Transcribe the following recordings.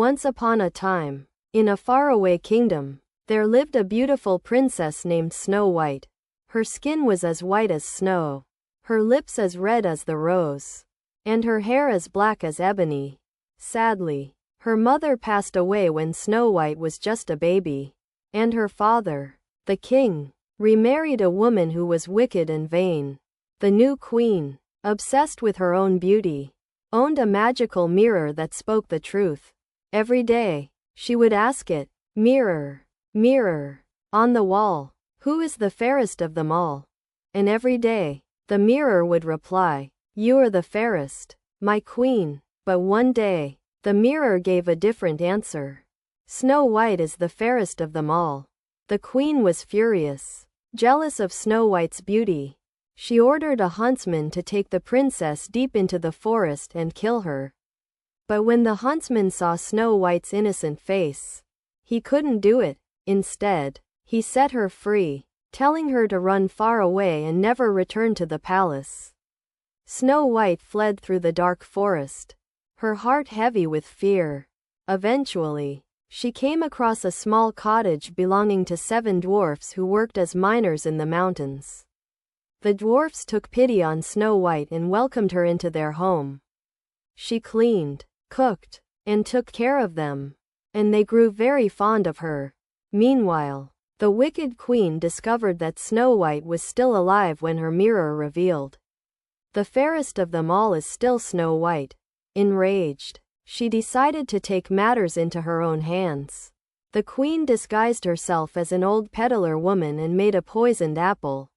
Once upon a time, in a faraway kingdom, there lived a beautiful princess named Snow White. Her skin was as white as snow, her lips as red as the rose, and her hair as black as ebony. Sadly, her mother passed away when Snow White was just a baby, and her father, the king, remarried a woman who was wicked and vain. The new queen, obsessed with her own beauty, owned a magical mirror that spoke the truth. Every day, she would ask it, "Mirror, mirror, on the wall, who is the fairest of them all?" And every day, the mirror would reply, "You are the fairest, my queen." But one day, the mirror gave a different answer. "Snow White is the fairest of them all." The queen was furious. Jealous of Snow White's beauty, she ordered a huntsman to take the princess deep into the forest and kill her. But when the huntsman saw Snow White's innocent face, he couldn't do it. Instead, he set her free, telling her to run far away and never return to the palace. Snow White fled through the dark forest, her heart heavy with fear. Eventually, she came across a small cottage belonging to 7 dwarfs who worked as miners in the mountains. The dwarfs took pity on Snow White and welcomed her into their home. She cleaned, cooked, and took care of them, and they grew very fond of her. Meanwhile, the wicked queen discovered that Snow White was still alive when her mirror revealed, "The fairest of them all is still Snow White." Enraged, she decided to take matters into her own hands. The queen disguised herself as an old peddler woman and made a poisoned apple.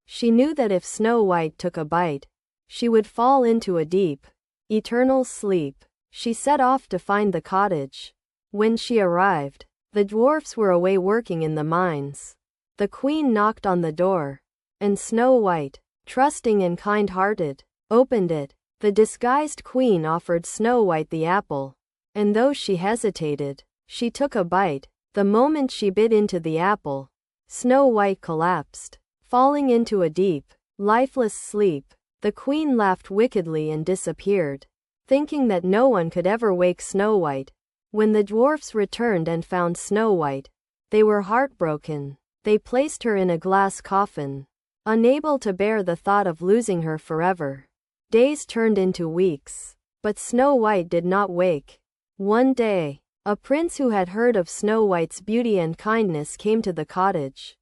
She knew that if Snow White took a bite, she would fall into a deep, eternal sleep. She set off to find the cottage. When she arrived, the dwarfs were away working in the mines. The queen knocked on the door, and Snow White, trusting and kind-hearted, opened it. The disguised queen offered Snow White the apple, and though she hesitated, she took a bite. The moment she bit into the apple, Snow White collapsed, falling into a deep, lifeless sleep. The queen laughed wickedly and disappeared, thinking that no one could ever wake Snow White. When the dwarfs returned and found Snow White, they were heartbroken. They placed her in a glass coffin, unable to bear the thought of losing her forever. Days turned into weeks, but Snow White did not wake. One day, a prince who had heard of Snow White's beauty and kindness came to the cottage.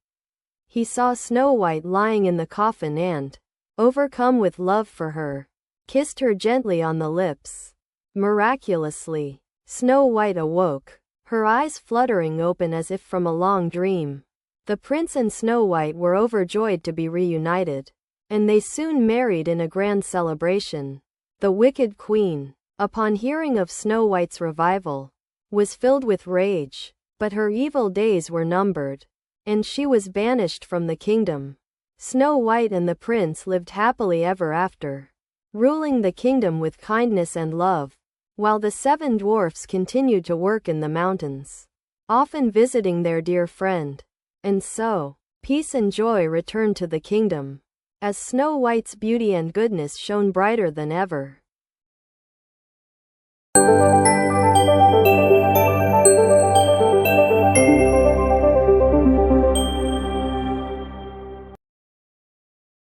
He saw Snow White lying in the coffin and, overcome with love for her, kissed her gently on the lips. Miraculously, Snow White awoke, her eyes fluttering open as if from a long dream. The prince and Snow White were overjoyed to be reunited, and they soon married in a grand celebration. The wicked queen, upon hearing of Snow White's revival, was filled with rage, but her evil days were numbered, and she was banished from the kingdom. Snow White and the prince lived happily ever after, ruling the kingdom with kindness and love, while the 7 dwarfs continued to work in the mountains, often visiting their dear friend. And so, peace and joy returned to the kingdom, as Snow White's beauty and goodness shone brighter than ever.